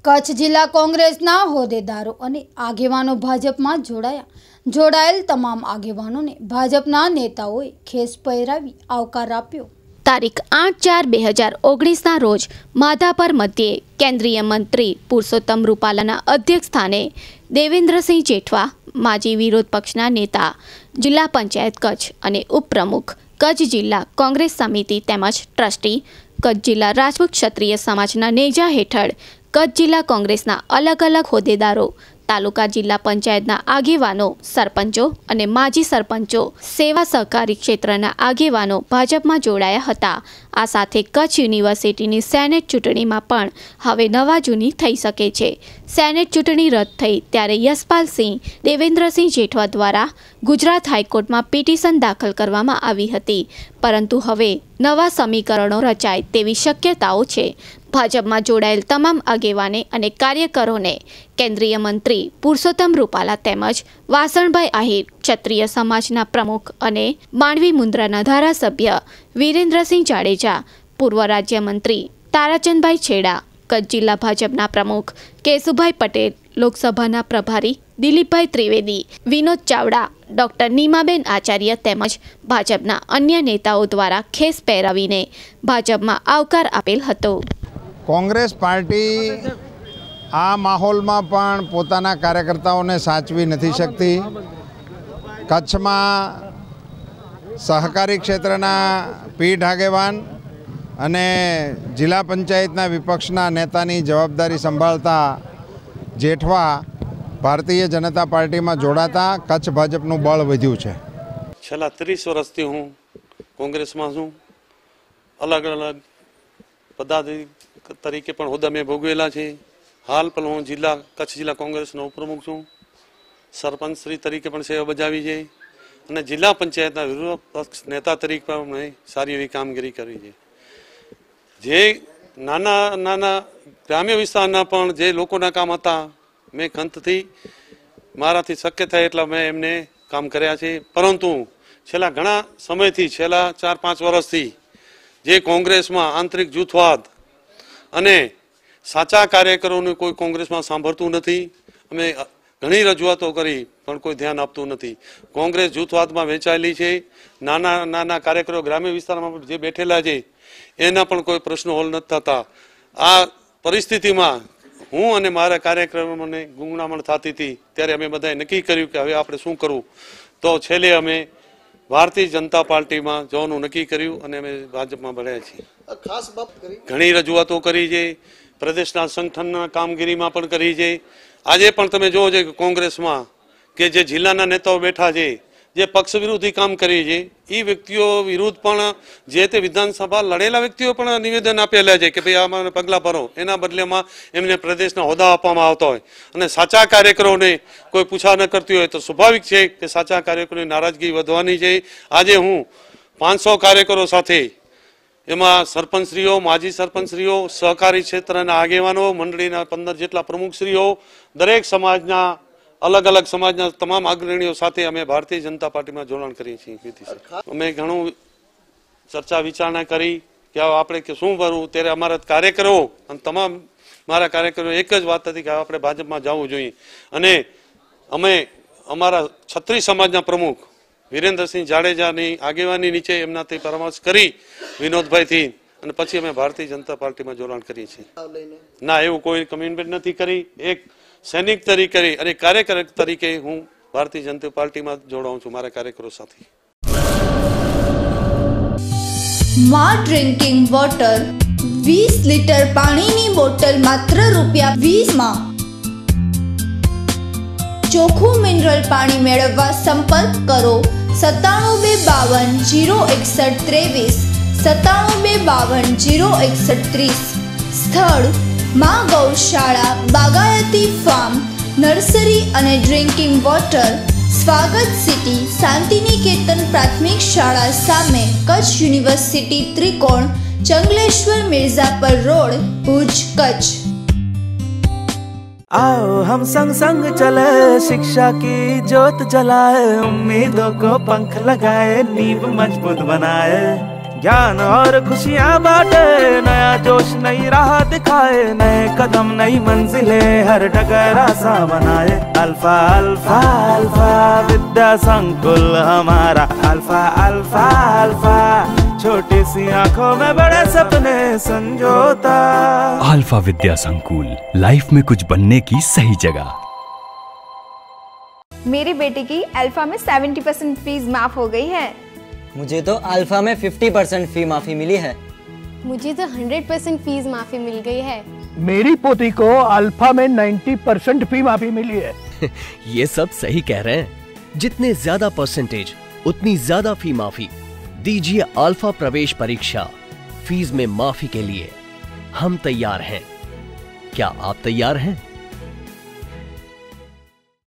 કચ્છ જિલ્લા કોંગ્રેસના હોદ્દેદારો અને આગેવાનો ભાજપમાં જોડાયેલ તમામ આગેવાનોને ભાજપના નેતાઓએ ખેસ પહેરાવી આવકાર આપ્યો। તારીખ 8/4/2019ના રોજ માધાપર મધ્યે કેન્દ્રીય મંત્રી પુરુષોત્તમ રૂપાલાના અધ્યક્ષસ્થાને દેવેન્દ્રસિંહ જેઠવા, માજી વિરોધ પક્ષના નેતા, જિલ્લા પંચાયત કચ્છ અને ઉપપ્રમુખ, કચ્છ જિલ્લા કોંગ્રેસ સમિતિ તેમજ ટ્રસ્ટી, કચ્છ જિલ્લા રાજપૂત ક્ષત્રિય સમાજના નેજા હેઠળ કચ્છ જિલ્લા કોંગ્રેસના અલગ અલગ હોદ્દેદારો, તાલુકા જિલ્લા પંચાયતના આગેવાનો, સરપંચો અને માજી સરપંચો, સેવા સહકારી ક્ષેત્રના આગેવાનો ભાજપમાં જોડાયા હતા। આ સાથે કચ્છ યુનિવર્સિટીની સેનેટ ચૂંટણીમાં પણ હવે નવા જૂની થઈ શકે છે। સેનેટ ચૂંટણી રદ થઈ ત્યારે યશપાલસિંહ દેવેન્દ્રસિંહ જેઠવા દ્વારા ગુજરાત હાઈકોર્ટમાં પિટિશન દાખલ કરવામાં આવી હતી, પરંતુ હવે નવા સમીકરણો રચાય તેવી શક્યતાઓ છે। ભાજપમાં જોડાયેલ તમામ આગેવાને અને કાર્યકરોને કેન્દ્રીય મંત્રી પુરુષોત્તમ રૂપાલા તેમજ વાસણભાઈ આહિર, ક્ષત્રિય સમાજના પ્રમુખ અને માંડવી મુન્દ્રાના ધારાસભ્ય વિરેન્દ્રસિંહ જાડેજા, પૂર્વ રાજ્યમંત્રી તારાચંદભાઈ છેડા, કચ્છ જિલ્લા ભાજપના પ્રમુખ કેશુભાઈ પટેલ, લોકસભાના પ્રભારી દિલીપભાઈ ત્રિવેદી, વિનોદ ચાવડા, ડોક્ટર નીમાબેન આચાર્ય તેમજ ભાજપના અન્ય નેતાઓ દ્વારા ખેસ પહેરાવીને ભાજપમાં આવકાર આપેલ હતો। કોંગ્રેસ પાર્ટી આ માહોલમાં પણ પોતાના કાર્યકર્તાઓને સાચવી નથી શકતી। કચ્છમાં સહકારી ક્ષેત્રના પીઢ આગેવાન અને જિલ્લા પંચાયતના વિપક્ષના નેતાની જવાબદારી સંભાળતા જેઠવા ભારતીય જનતા પાર્ટીમાં જોડાતા કચ્છ ભાજપનું બળ વધ્યું છે। છેલ્લા 30 વર્ષથી હું કોંગ્રેસમાં છું। અલગ અલગ પદાધિકારી તરીકે પણ હોદ્દા મેં ભોગવેલા છે। હાલ પણ હું કચ્છ જિલ્લા કોંગ્રેસનો ઉપપ્રમુખ છું। સરપંચ શ્રી તરીકે પણ સેવા બજાવી છે અને જિલ્લા પંચાયતના વિરોધ પક્ષ નેતા તરીકે પણ મેં સારી એવી કામગીરી કરી છે। જે નાના ગ્રામ્ય વિસ્તારના પણ જે લોકોના કામ હતા, મેં ખંતથી મારાથી શક્ય થાય એટલા મેં એમને કામ કર્યા છે। પરંતુ છેલ્લા ઘણા સમયથી, છેલ્લા 4-5 વર્ષથી જે કોંગ્રેસમાં આંતરિક જૂથવાદ અને સાચા કાર્યકરોને કોઈ કોંગ્રેસમાં સાંભળતું નથી। અમે ઘણી રજૂઆતો કરી પણ કોઈ ધ્યાન આપતું નથી। કોંગ્રેસ જૂથવાદમાં વહેંચાયેલી છે। નાના કાર્યકરો ગ્રામ્ય વિસ્તારમાં જે બેઠેલા છે એના પણ કોઈ પ્રશ્નો હલ નથી થતા। આ પરિસ્થિતિમાં હું અને મારા કાર્યક્રમોને ગુંગળામણ થતી હતી ત્યારે અમે બધાએ નક્કી કર્યું કે હવે આપણે શું કરવું। તો છેલ્લે અમે ભારતીય જનતા પાર્ટીમાં જવાનું નક્કી કર્યું અને અમે ભાજપમાં ભળ્યા છીએ। ઘણી રજૂઆતો કરી છે, પ્રદેશના સંગઠનના કામગીરીમાં પણ કરી છે। આજે પણ તમે જોવો છો કે કોંગ્રેસમાં કે જે જિલ્લાના નેતાઓ બેઠા છે, જે પક્ષ વિરોધી કામ કરી છે, એ વ્યક્તિઓ વિરુદ્ધ પણ જે તે વિધાનસભા લડેલા વ્યક્તિઓ પણ નિવેદન આપેલા છે કે ભાઈ આમાં પગલાં ભરો। એના બદલેમાં એમને પ્રદેશના હોદ્દા આપવામાં આવતા હોય અને સાચા કાર્યકરોને કોઈ પૂછા ન કરતી હોય તો સ્વાભાવિક છે કે સાચા કાર્યકરોની નારાજગી વધવાની છે। આજે હું 500 કાર્યકરો સાથે, એમાં સરપંચશ્રીઓ, માજી સરપંચશ્રીઓ, સહકારી ક્ષેત્રના આગેવાનો, મંડળીના 15 જેટલા પ્રમુખશ્રીઓ, દરેક સમાજના અલગ અલગ સમાજના તમામ અગ્રણીઓ સાથે અમે ભારતીય જનતા પાર્ટીમાં જોડાણ કરીએ છીએ। અમે ઘણું ચર્ચા વિચારણા કરી કે આપણે કે શું કરવું, ત્યારે અમારા કાર્યકરો અને તમામ મારા કાર્યકરો એક જ વાત હતી કે આપણે ભાજપમાં જવું જોઈએ। અને અમે અમારા ક્ષત્રિય સમાજના પ્રમુખ વિરેન્દ્રસિંહ જાડેજાની આગેવાની નીચે એમનાથી પરામર્શ કરી વિનોદભાઈથી અને પછી અમે ભારતીય જનતા પાર્ટીમાં જોડાણ કરીએ છીએ। ના, એવું કોઈ કમિટમેન્ટ નથી કરી। એક સૈનિક તરીકે અને કાર્યકર તરીકે હું ભારતીય જનતા પાર્ટીમાં જોડાઉં છું મારા કાર્યકરો સાથે। માં ડ્રિંકિંગ વોટર 20 લીટર પાણીની બોટલ માત્ર ₹20માં। ચોખ્ખું મિનરલ પાણી મેળવવા સંપર્ક કરો 97 252 061 23 97 252 061 30। સ્થળ માં ગૌશાળા, બાગાયતી ફાર્મ, નર્સરી અને ડ્રિંકિંગ વોટર, સ્વાગત સિટી, શાંતિનિકેતન પ્રાથમિક શાળા સામે, કચ્છ યુનિવર્સિટી ત્રિકોણ, ચંગલેશ્વર મિર્ઝાપર રોડ, ભુજ, કચ્છ। आओ हम संग संग चले, शिक्षा की ज्योत जलाए, उम्मीदों को पंख लगाए, नींव मजबूत बनाए। ज्ञान और खुशियाँ बांटे, नया जोश नई राह दिखाए, नए कदम नई मंजिलें हर डगर आसान बनाए। अल्फा अल्फा अल्फा विद्या संकुल हमारा, अल्फा अल्फा अल्फा छोटी सी आंखों में बड़े सपने संजोता। अल्फा विद्या संकुल, लाइफ में कुछ बनने की सही जगह। मेरी बेटी की अल्फा में 70% फीस माफ हो गई है। मुझे तो अल्फा में 50% फी माफी मिली है। मुझे तो 100% फीस माफी मिल गई है। मेरी पोती को अल्फा में 90% फी माफी मिली है। ये सब सही कह रहे हैं। जितने ज्यादा परसेंटेज उतनी ज्यादा फी माफी। दीजिए अल्फा प्रवेश परीक्षा, फीस में माफी के लिए हम तैयार हैं। क्या आप तैयार हैं?